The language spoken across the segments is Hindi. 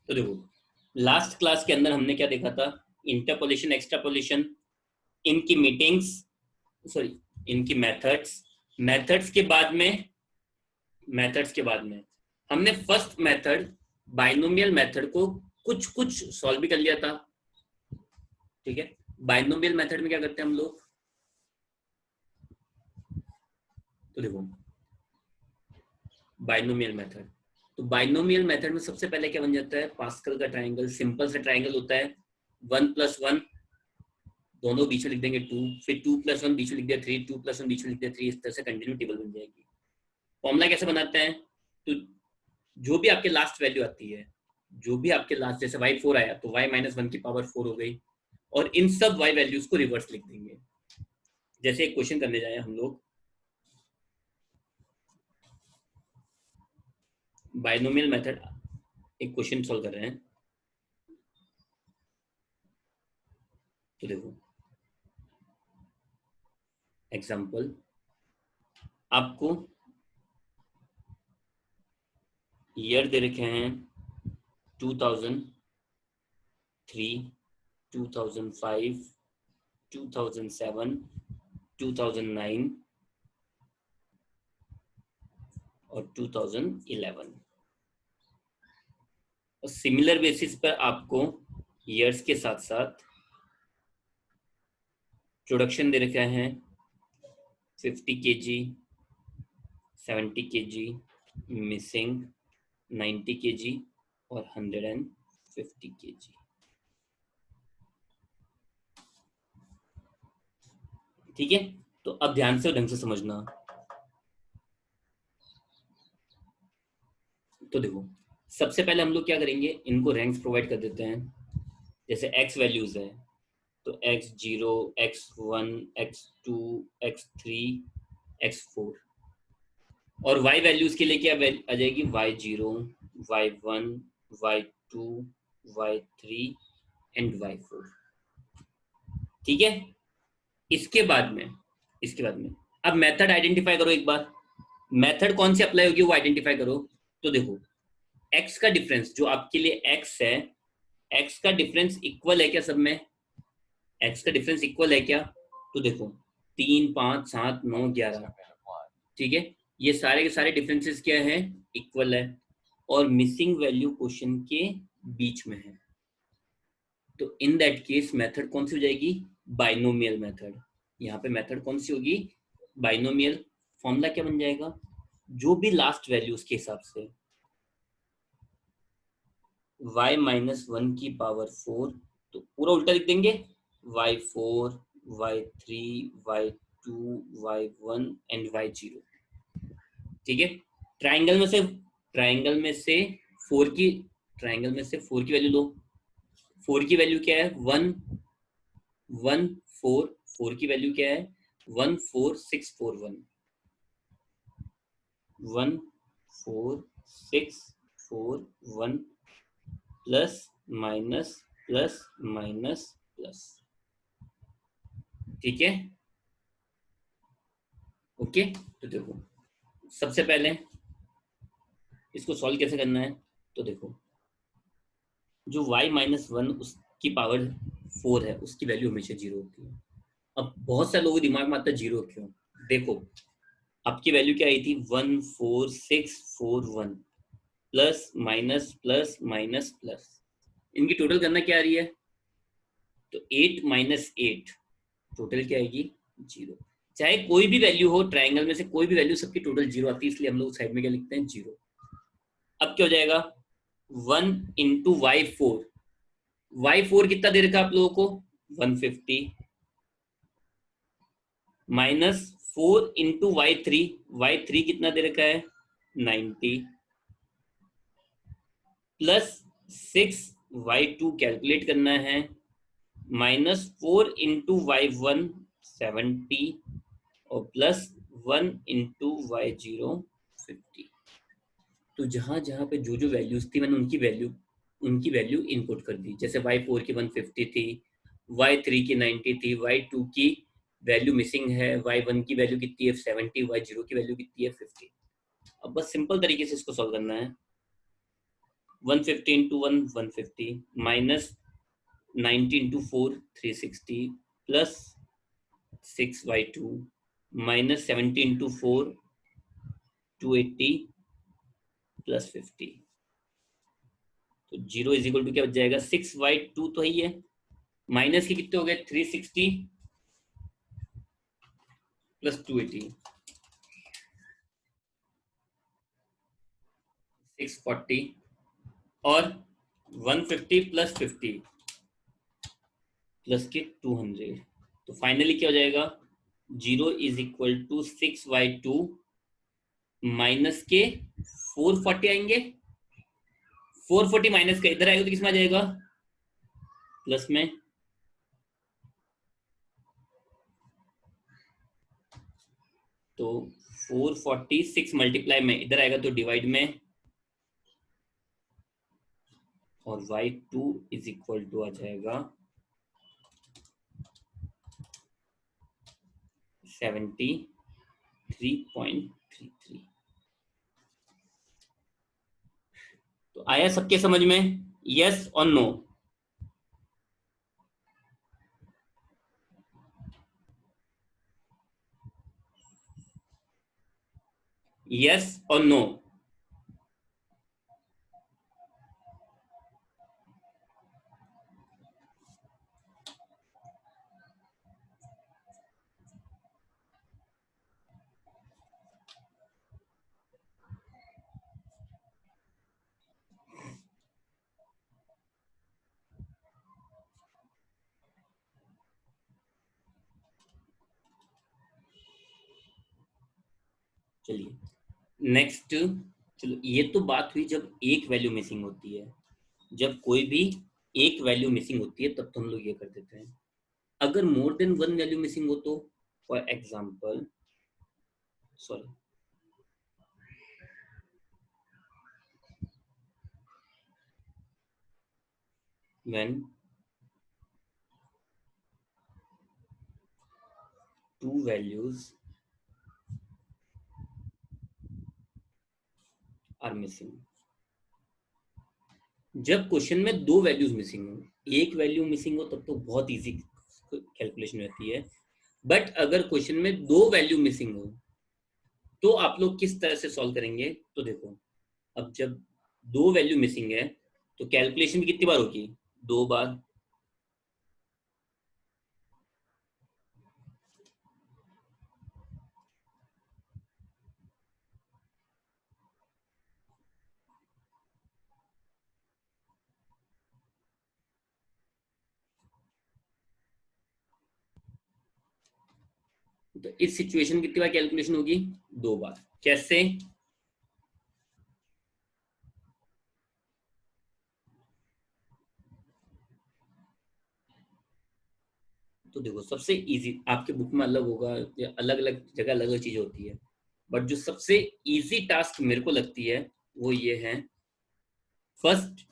तो देखो, लास्ट क्लास के अंदर हमने क्या देखा था? इंटरपोलेशन, एक्सट्रापोलेशन, इनकी मीटिंग्स, सॉरी इनकी मेथड्स। मेथड्स के बाद में हमने फर्स्ट मेथड बाइनोमियल मेथड को कुछ कुछ सॉल्व भी कर लिया था। ठीक है, बाइनोमियल मेथड में क्या करते हैं हम लोग? तो देखो, बाइनोमियल मेथड, तो बाइनोमियल मेथड में सबसे पहले क्या बन जाता है? पास्कल का ट्रायंगल, सिंपल सा ट्रायंगल होता है। 1+1 दोनों बीच में लिख देंगे 2, फिर 2+1 बीच में लिख दिया 3, 2+1 बीच में लिख दिया 3, इस तरह से कंटिन्यू टेबल बन जाएगी। फॉर्मूला कैसे बनाते हैं? तो जो भी आपके लास्ट वैल्यू आती है, जो भी आपके लास्ट, जैसे y4 आया तो y-1 की पावर 4 हो गई, और इन सब y वैल्यूज को रिवर्स लिख देंगे। जैसे एक क्वेश्चन करने जाए हम लोग, बाइनोमियल मेथड, एक क्वेश्चन सॉल्व कर रहे हैं। तो देखो एग्जांपल, आपको ईयर दे रखे हैं 2003, 2005, 2007, 2009 और 2011, और सिमिलर बेसिस पर आपको ईयर्स के साथ साथ प्रोडक्शन दे रखे हैं 50 kg, 70 kg, मिसिंग 90 kg और 150 kg। ठीक है, तो अब ध्यान से ढंग से समझना। तो देखो, सबसे पहले हम लोग क्या करेंगे, इनको रैंक्स प्रोवाइड कर देते हैं। जैसे x वैल्यूज है तो x0, x1, x2, x3, x4, और y वैल्यूज के लिए क्या आ जाएगी? y0, y1, y2, y3 and y4। ठीक है, इसके बाद में अब मेथड आइडेंटिफाई करो एक बार। मेथड कौन सी अप्लाई होगी वो आइडेंटिफाई करो। तो देखो, x का डिफरेंस जो आपके लिए x है, x का डिफरेंस इक्वल है क्या सब में? x का डिफरेंस इक्वल है क्या? तो देखो 3, 5, 7, 9, 11, ठीक है, ये सारे के सारे डिफरेंसेस क्या है? इक्वल है, और मिसिंग वैल्यू क्वेश्चन के बीच में है। तो इन दैट केस मेथड कौन सी हो जाएगी? Binomial method. यहाँ पे मेथड कौन सी होगी? बाइनोमियल। फॉर्मूला क्या बन जाएगा? जो भी लास्ट वैल्यू उसके हिसाब से y-1 की पावर 4, तो पूरा उल्टा लिख देंगे, y4, y3, y2, y1 and y0। ठीक है, ट्राइंगल में से 4 की वैल्यू लो। 4 की वैल्यू क्या है? 1, 1, 4। 4 की वैल्यू क्या है? 1, 4, 6, 4, 1, 1, 4, 6, 4, 1, plus minus plus minus plus. ठीक है, ओके। तो देखो, सबसे पहले इसको सॉल्व कैसे करना है? तो देखो, जो y-1 उसकी पावर 4 है, उसकी वैल्यू हमेशा 0 होती है। अब बहुत सारे लोगों के दिमाग में आता है 0 क्यों? देखो, आपकी वैल्यू क्या आई थी? 1, 4, 6, 4, 1, plus minus plus minus plus, इनकी टोटल करना क्या आ रही है? तो 8 माइनस 8, टोटल क्या आएगी? 0। चाहे कोई भी वैल्यू हो, ट्राइंगल में से कोई भी वैल्यू, सबकी टोटल 0 आती है, इसलिए हम लोग साइड में क्या लिखते हैं? 0। अब क्या हो जाएगा? 1 इंटू y4 कितना दे रखा आप लोगों को? 150, माइनस 4 इंटू y3 कितना दे रखा है? 90, प्लस 6 y2 कैलकुलेट करना है, माइनस 4 इंटू y1 70, और प्लस 1 इंटू y0 50। तो जहां जहां पे जो जो वैल्यूज थी मैंने उनकी वैल्यू इनपुट कर दी। जैसे y4 की 150 थी, y3 की 90 थी, y2 की वैल्यू मिसिंग है, y1 की वैल्यू कितनी है? 70, y0 की वैल्यू कितनी है? 50। अब बस सिंपल तरीके से इसको सॉल्व करना है। 150 into 150 minus 90 into 4 360 plus 6/2 minus 70 into 4 280 plus 50। तो 0 इज इक्वल टू क्या बच जाएगा 6/2 तो ही है, माइनस के कितने हो गए 360 प्लस 280 640 और 150 प्लस 50 प्लस के 200। तो फाइनली क्या हो जाएगा 0 इज इक्वल टू 6/2 माइनस के 440 आएंगे, 440 माइनस का इधर आएगा तो किसमें आ जाएगा प्लस में। तो 446 मल्टीप्लाई में इधर आएगा तो डिवाइड में, और y2 इज इक्वल टू आ जाएगा 73.33। तो आया सबके समझ में, यस और नो? यस और नो? चलिए नेक्स्ट। चलो ये तो बात हुई जब एक वैल्यू मिसिंग होती है, जब कोई भी एक वैल्यू मिसिंग होती है तब तो हम लोग ये कर देते हैं। अगर more than one value missing हो तो, for example, sorry, when two values are missing, जब क्वेश्चन में दो वैल्यूज मिसिंग हो, एक वैल्यू मिसिंग हो तब तो बहुत इजी कैलकुलेशन रहती है, बट अगर क्वेश्चन में दो वैल्यू मिसिंग हो तो आप लोग किस तरह से सॉल्व करेंगे? तो देखो, अब जब दो वैल्यू मिसिंग है तो कैलकुलेशन कितनी बार होगी? दो बार। तो इस सिचुएशन कितनी बार कैलकुलेशन होगी? दो बार। कैसे? तो देखो, सबसे इजी आपके बुक में अलग होगा, अलग अलग जगह अलग अलग चीज होती है, बट जो सबसे इजी टास्क मेरे को लगती है वो ये है, फर्स्ट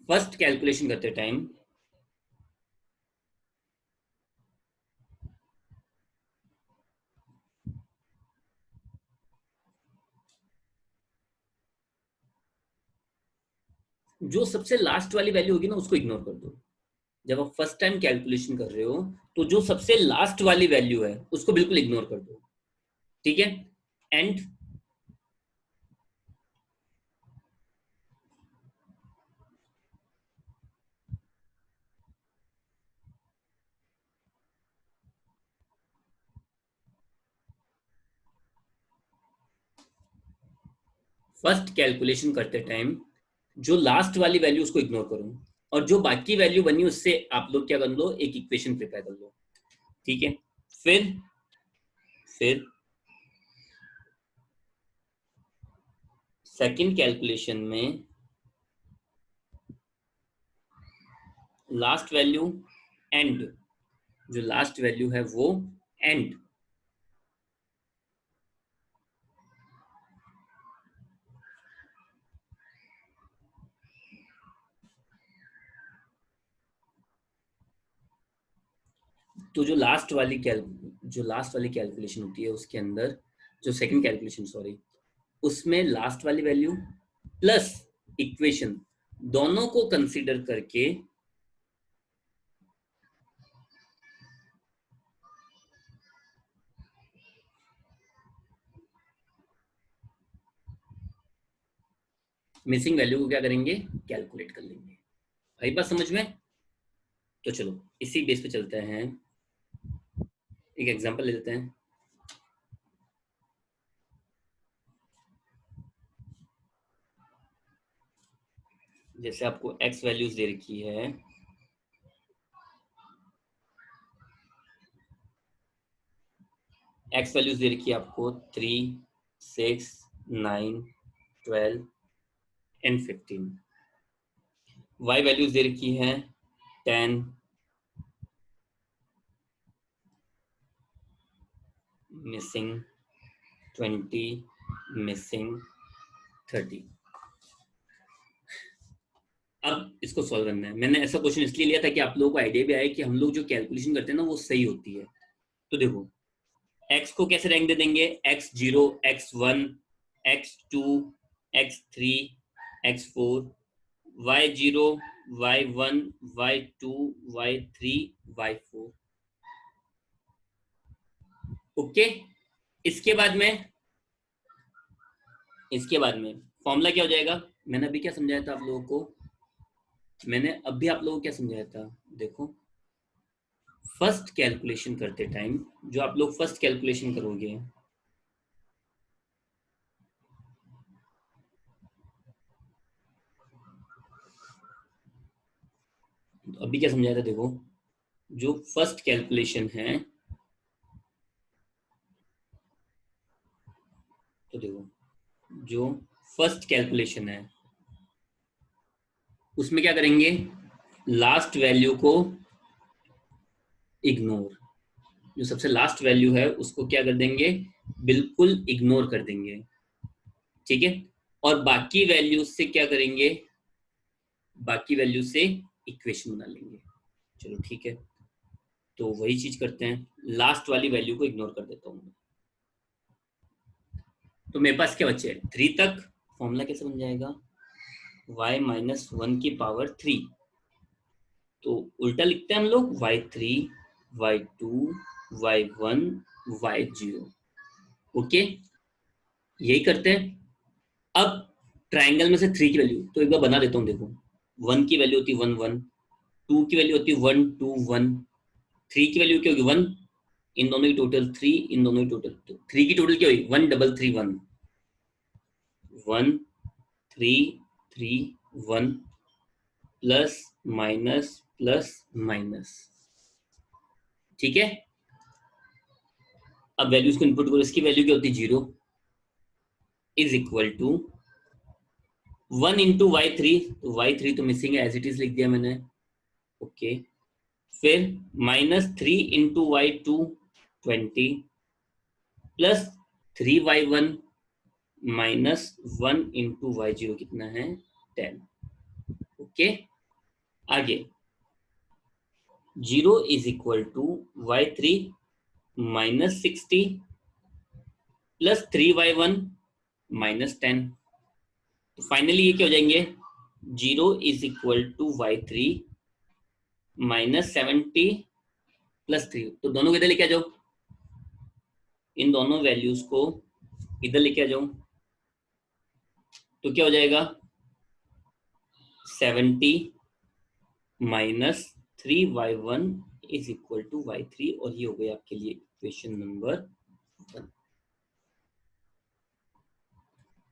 फर्स्ट कैलकुलेशन करते टाइम जो सबसे लास्ट वाली वैल्यू होगी ना उसको इग्नोर कर दो। जब आप फर्स्ट टाइम कैलकुलेशन कर रहे हो तो जो सबसे लास्ट वाली वैल्यू है उसको बिल्कुल इग्नोर कर दो, ठीक है? एंड फर्स्ट कैलकुलेशन करते टाइम जो लास्ट वाली वैल्यू उसको इग्नोर करो, और जो बाकी वैल्यू बनी उससे आप लोग क्या कर लो, एक इक्वेशन प्रिपेयर कर लो, ठीक है? फिर सेकंड कैलकुलेशन में लास्ट वैल्यू एंड, जो लास्ट वैल्यू है वो एंड, तो जो लास्ट वाली कैलकुलेशन होती है उसके अंदर, जो सेकंड कैलकुलेशन सॉरी, उसमें लास्ट वाली वैल्यू प्लस इक्वेशन दोनों को कंसीडर करके मिसिंग वैल्यू को क्या करेंगे, कैलकुलेट कर लेंगे। आई बात समझ में? तो चलो इसी बेस पे चलते हैं, एक एग्जांपल ले लेते हैं। जैसे आपको x वैल्यूज दे रखी है, x वैल्यूज दे रखी है आपको 3, 6, 9, 12 एंड 15। y वैल्यूज दे रखी है 10, मिसिंग 20, मिसिंग 30। अब इसको सॉल्व करना है। मैंने ऐसा क्वेश्चन इसलिए लिया था कि आप लोगों को आइडिया भी आए कि हम लोग जो कैलकुलेशन करते हैं ना वो सही होती है। तो देखो x को कैसे रैंक दे देंगे, x0, x1, x2, x3, x4, y0, y1, y2, y3, y4। Okay. इसके बाद में फॉर्मूला क्या हो जाएगा, मैंने अभी क्या समझाया था आप लोगों को, मैंने अभी आप लोगों को क्या समझाया था, देखो फर्स्ट कैलकुलेशन करते टाइम जो आप लोग फर्स्ट कैलकुलेशन करोगे, तो अभी क्या समझाया था, देखो जो फर्स्ट कैलकुलेशन है, तो देखो जो फर्स्ट कैलकुलेशन है उसमें क्या करेंगे, लास्ट वैल्यू को इग्नोर, जो सबसे लास्ट वैल्यू है उसको क्या कर देंगे, बिल्कुल इग्नोर कर देंगे। ठीक है। और बाकी वैल्यूज से क्या करेंगे, बाकी वैल्यू से इक्वेशन बना लेंगे। चलो ठीक है, तो वही चीज करते हैं, लास्ट वाली वैल्यू को इग्नोर कर देता हूं। तो मेरे पास क्या बचे, 3 तक। फॉर्मूला कैसे बन जाएगा, y माइनस 1 की पावर 3, तो उल्टा लिखते हैं हम लोग y3, y2, y1, y0। Okay, यही करते हैं। अब ट्राइंगल में से 3 की वैल्यू तो एक बार बना देता हूँ, देखो 1 की वैल्यू होती है 1 1, 2 की वैल्यू होती है 1 2 1, 3 की वैल्यू क्या होगी 1, इन दोनों की टोटल 3, इन दोनों की टोटल, तो 3 की टोटल क्या हुई 1 double 3 1, 1 3 3 1 plus minus plus minus. ठीक है। अब वैल्यूज को इनपुट करो, इसकी वैल्यू क्या होती है 0 is equal to 1 into y3, तो y3 तो मिसिंग है, एज इट इज लिख दिया मैंने। ओके, फिर minus 3 into y2 20 plus 3y1 minus 1 into y0 कितना है 10। ओके, आगे 0 is equal to y3 minus 60 plus 3y1 minus 10। तो फाइनली ये क्या हो जाएंगे, 0 is equal to y3 minus 70 plus 3। तो दोनों को इधर लेके आ जाओ, इन दोनों वैल्यूज को इधर लेके आ जाओ, तो क्या हो जाएगा 70 minus 3y1 is equal to y3, और ये हो गया आपके लिए इक्वेशन नंबर 1।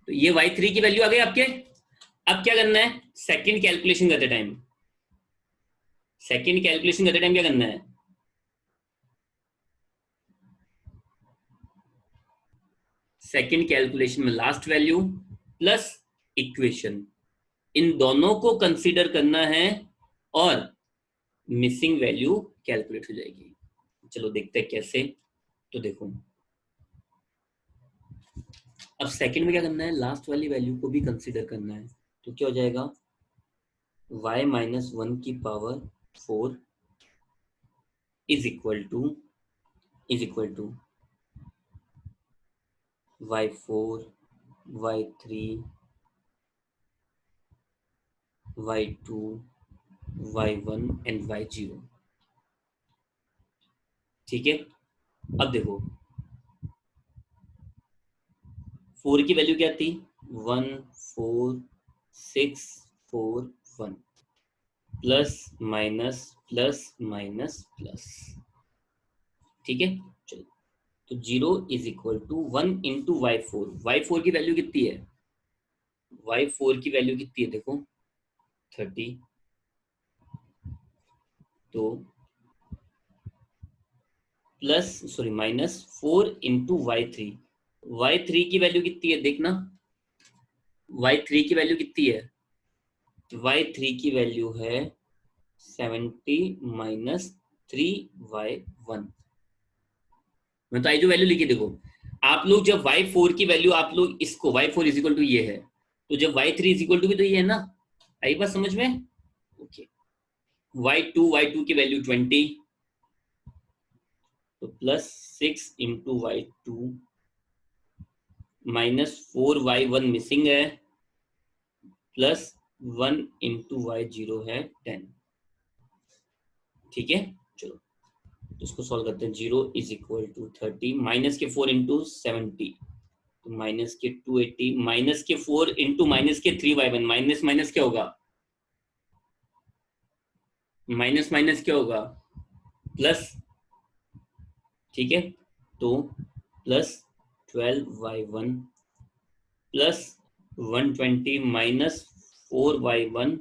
तो ये y3 की वैल्यू आ गई आपके। अब क्या करना है, सेकंड कैलकुलेशन करते टाइम क्या करना है, सेकंड कैलकुलेशन में लास्ट वैल्यू प्लस इक्वेशन, इन दोनों को कंसीडर करना है और मिसिंग वैल्यू कैलकुलेट हो जाएगी। चलो देखते हैं कैसे। तो देखो अब सेकंड में क्या करना है, लास्ट वाली वैल्यू को भी कंसीडर करना है, तो क्या हो जाएगा y माइनस 1 की power 4 is equal to y4 y3 y2 y1 and y0। ठीक है, अब देखो 4 की वैल्यू क्या थी, 1 4 6 4 1 plus minus plus minus plus. ठीक है, चलो तो 0 is equal to 1 into y4 की वैल्यू कितनी है, y4 की वैल्यू कितनी है देखो 30, तो plus sorry minus 4 into y3 की वैल्यू कितनी है देखना, y3 की वैल्यू कितनी है, y3 की वैल्यू है 70 माइनस 3y1। मैं तो आई जो वैल्यू लिखी देखो, आप लोग जब y4 की वैल्यू आप लोग इसको y4 इज इक्वल टू ये है, तो जब y3 इज इक्वल टू भी तो ये है ना, आई बात समझ में। ओके, y2 की वैल्यू 20, तो plus 6 into y2 minus 4y1 missing है, प्लस 1 इंटू y0 है 10। ठीक है, चलो तो इसको सॉल्व करते हैं। 0 इज इक्वल टू 30 माइनस के 4 इंटू 70, तो माइनस के 280 माइनस के 4 इंटू माइनस के 3y1, माइनस माइनस क्या होगा, माइनस माइनस क्या होगा, प्लस। ठीक है, तो plus 12y1 plus 120 minus 4y1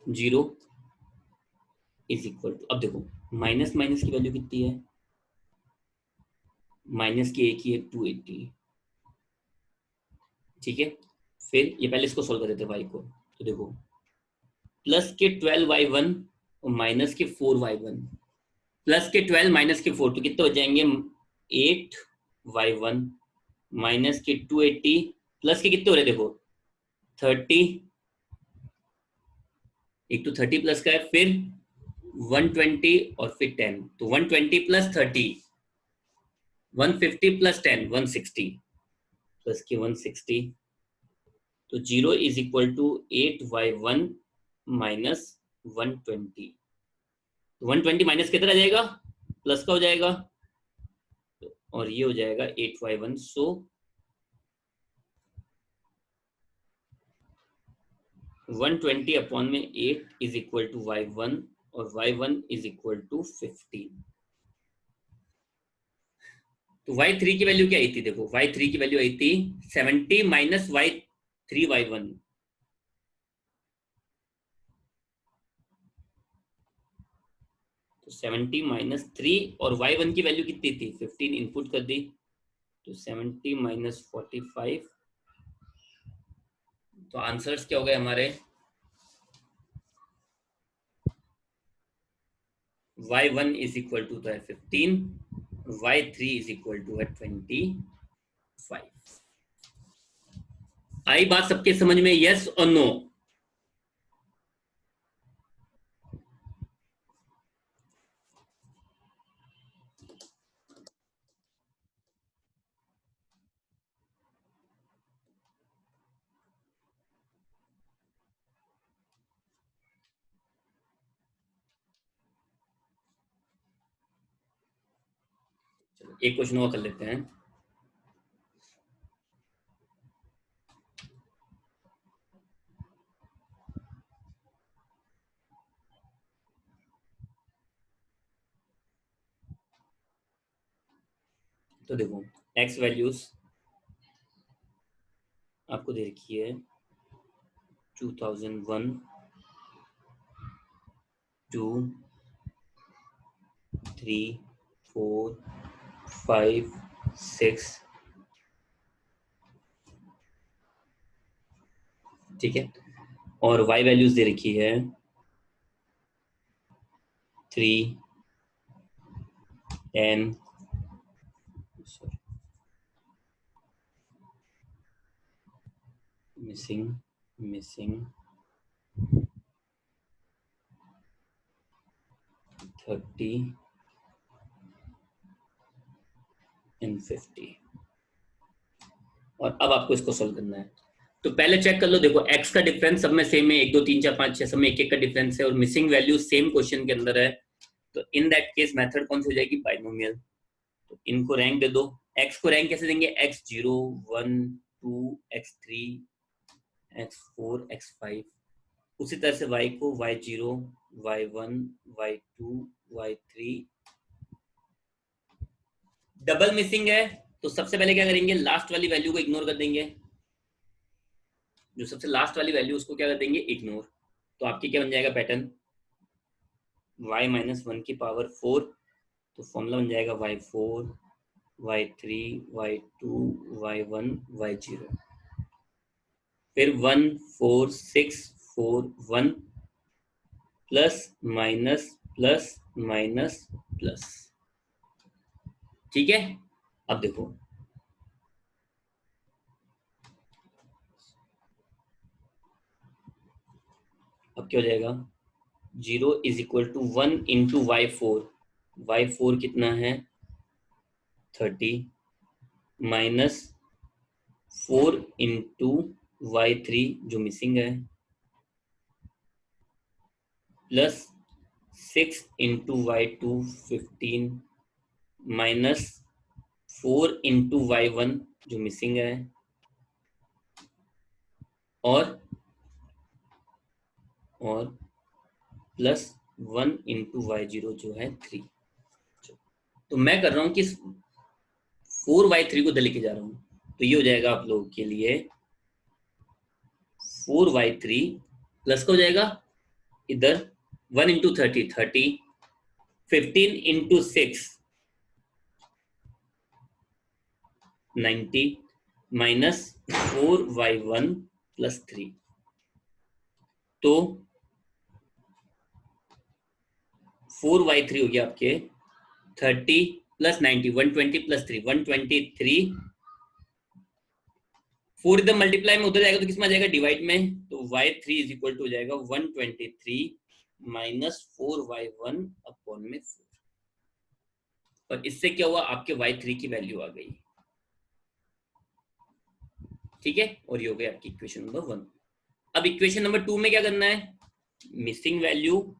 0 is equal to, अब देखो माइनस माइनस की वैल्यू कितनी है, माइनस की एक ही है 280। ठीक है, फिर ये पहले इसको सोल्व कर देते हैं y को, तो देखो प्लस के 12y1 और माइनस के 4y1, प्लस के 12 माइनस के 4 तो कितने हो जाएंगे 8y1 माइनस के 280 प्लस के कितने हो रहे देखो 30, एक तो 30 प्लस का है, फिर 120 और फिर 10, तो 120 प्लस 30 150 प्लस 10 160 प्लस के 160, तो 0 is equal to 8y1 minus 120, तो 120 माइनस कितना आ जाएगा, प्लस का हो जाएगा, और ये हो जाएगा 8y1। सो 120 अपॉन में 8 इज इक्वल टू y1 और y1 इज इक्वल टू 15। तो y3 की वैल्यू क्या आई थी देखो, y3 की वैल्यू आई थी 70 माइनस y3y1, तो 70 माइनस 3 और y1 की वैल्यू कितनी थी 15, इनपुट कर दी, तो 70 माइनस 45, तो आंसर्स क्या हो गए हमारे, y1 इज इक्वल टू तो है 15, y3 इज इक्वल टू है 25। आई बात सबके समझ में, यस और नो। एक क्वेश्चन और कर लेते हैं। तो देखो एक्स वैल्यूज आपको दे रखी है 2001 2 3 4 5 6। ठीक है, और y वैल्यूज दे रखी है 3 10 मिसिंग मिसिंग 30 and 50। और अब आपको इसको सोल्व करना है। तो पहले चेक कर लो, देखो x का डिफरेंस सब में सेम है, 1 2 3 4 5 6 सब में एक एक का डिफरेंस है, और मिसिंग वैल्यू सेम क्वेश्चन के अंदर है। तो इन दैट केस मेथड कौन सी हो जाएगी? बाइनोमियल। तो इनको रैंक दे दो। x को रैंक कैसे देंगे? x0 1 2 x3 x4 x5। उसी तरह से y को y0 y1 y2 y3। Double missing है तो सबसे पहले क्या करेंगे? लास्ट वाली वैल्यू को इग्नोर कर देंगे। जो सबसे लास्ट वाली वैल्यू उसको क्या कर देंगे? इग्नोर। तो आपकी क्या बन जाएगा पैटर्न? y माइनस 1 की पावर 4। तो फॉर्मूला बन जाएगा y4 y3 y2 y1 y0। फिर 1 4 6 4 1 plus minus plus minus plus. ठीक है, अब देखो अब क्या हो जाएगा? 0 is equal to 1 into y4 कितना है? 30 माइनस 4 इंटू y3 जो मिसिंग है, plus 6 into y2 15 minus 4 into y1 जो मिसिंग है, और प्लस 1 इंटू y0 जो है 3। तो मैं कर रहा हूं कि 4y3 को इधर लेके जा रहा हूं। तो ये हो जाएगा आप लोगों के लिए 4y3 प्लस का हो जाएगा इधर 1 into 30 15 into 6 90 minus 4y1 plus 3। तो 4y3 हो गया आपके 30 प्लस 90 120 प्लस 3 123। 4 इधर मल्टीप्लाई में उधर जाएगा तो किसमें आ जाएगा? डिवाइड में। तो y3 इज इक्वल टू हो जाएगा 123 माइनस 4y1 अपॉन में 4। और इससे क्या हुआ? आपके y3 की वैल्यू आ गई। ठीक है, और ये हो गया आपकी इक्वेशन नंबर 1। अब इक्वेशन नंबर 2 में क्या करना है? मिसिंग वैल्यू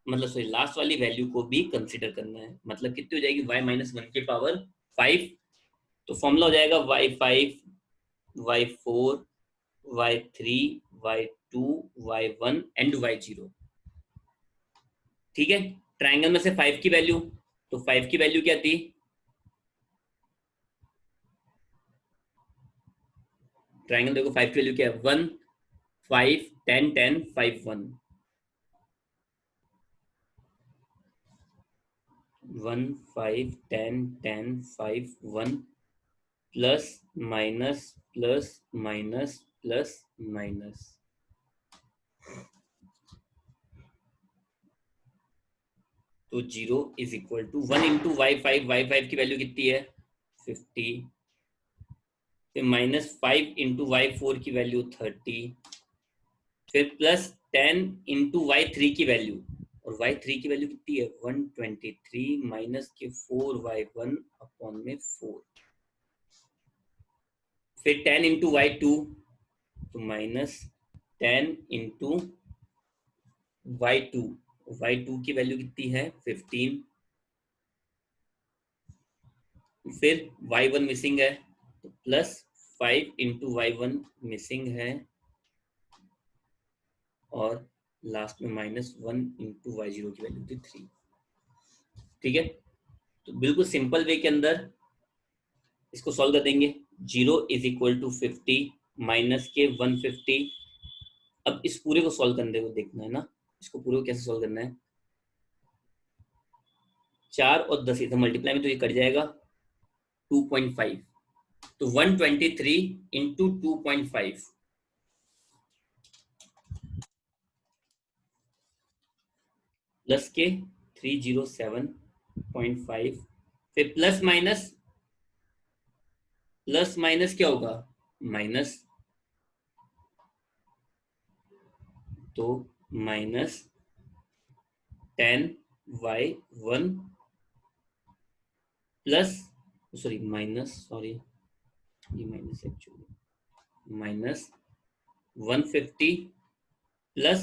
मतलब सॉरी लास्ट वाली वैल्यू को भी कंसीडर करना है। मतलब कितनी हो जाएगी? y माइनस 1 की पावर 5। तो फॉर्मूला हो जाएगा y5 y4 y3 y2 y1 and y0। ठीक है, ट्राइंगल में से 5 की वैल्यू, तो 5 की वैल्यू क्या थी? ट्राइंगल देखो 5 की वैल्यू क्या है? 1 5 10 10 5 1 1 5 10 10 5 1 plus minus plus minus plus minus. तो 0 is equal to 1 into y5 की वैल्यू कितनी है? 50। फिर माइनस 5 इंटू y4 की वैल्यू 30। फिर प्लस 10 इंटू y3 की वैल्यू, और y3 की वैल्यू कितनी है? 123 माइनस के 4y1 अपॉन में 4। फिर 10 इंटू y2, तो माइनस 10 इंटू y2 की वैल्यू कितनी है? 15। फिर y1 मिसिंग है तो प्लस 5 इंटू y1 मिसिंग है, और लास्ट में माइनस 1 इंटू y0 की वैल्यू थी 3। ठीक है, तो बिल्कुल सिंपल वे के अंदर इसको सॉल्व कर देंगे। 0 इज इक्वल टू 50 माइनस के 150। अब इस पूरे को सॉल्व करने को देखना है ना, इसको पूरे को कैसे सॉल्व करना है? 4 और 10 इधर मल्टीप्लाई में तो ये कट जाएगा 2.5। तो 123 इंटू 2.5 प्लस के 307.5। फिर प्लस माइनस क्या होगा? माइनस। तो minus 10y1 plus minus actually minus 150 plus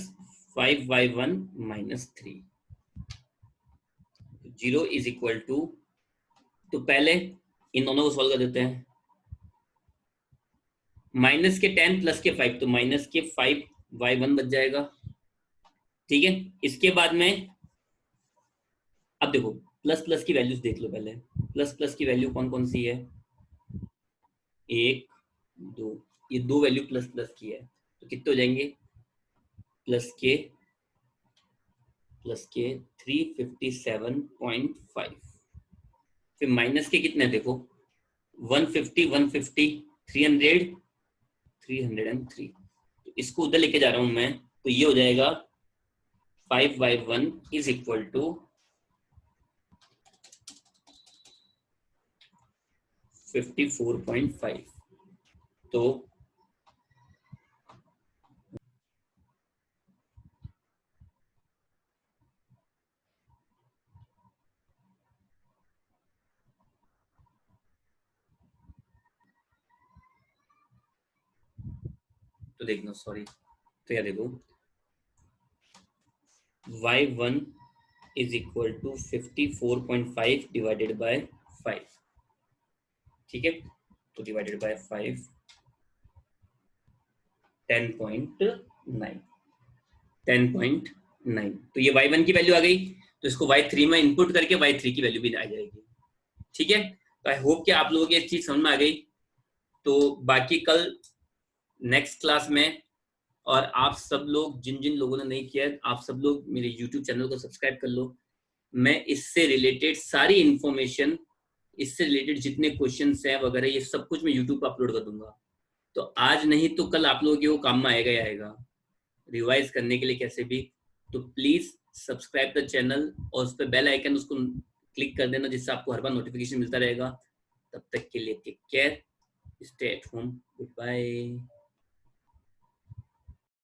5y1 minus 3 0 is equal to, तो पहले इन दोनों को सॉल्व कर देते हैं। माइनस के 10 प्लस के 5, तो माइनस के 5y1 बच जाएगा। ठीक है, इसके बाद में अब देखो प्लस प्लस की वैल्यूज देख लो पहले। प्लस प्लस की वैल्यू कौन कौन सी है, 1 2, ये दो वैल्यू प्लस प्लस की है, तो कितने हो जाएंगे, प्लस के 357.5। फिर माइनस के कितने देखो, 150 150 300 303, तो इसको उधर लेके जा रहा हूं मैं, तो ये हो जाएगा 5y1 इज इक्वल टू 54.5। तो देखना, सॉरी, तो क्या देखो, y1 is equal to 54.5 divided by 5। ठीक है, तो डिवाइडेड बाय 5 10.9, तो ये y1 की वैल्यू आ गई, तो इसको y3 में इनपुट करके y3 की वैल्यू भी आ जाएगी। ठीक है, तो आई होप कि आप लोगों की ये चीज समझ में आ गई। तो बाकी कल नेक्स्ट क्लास में, और आप सब लोग जिन जिन लोगों ने नहीं किया, आप सब लोग मेरे YouTube चैनल को सब्सक्राइब कर लो। मैं इससे रिलेटेड सारी इंफॉर्मेशन, इससे रिलेटेड जितने क्वेश्चंस हैं वगैरह, ये सब कुछ मैं YouTube पर अपलोड कर दूंगा। तो आज नहीं तो कल आप लोगों के वो काम में आएगा ही आएगा, रिवाइज करने के लिए कैसे भी। तो प्लीज सब्सक्राइब द चैनल और उस पर बेल आइकन उसको क्लिक कर देना, जिससे आपको हर बार नोटिफिकेशन मिलता रहेगा। तब तक के लिए take care, stay at home, good bye.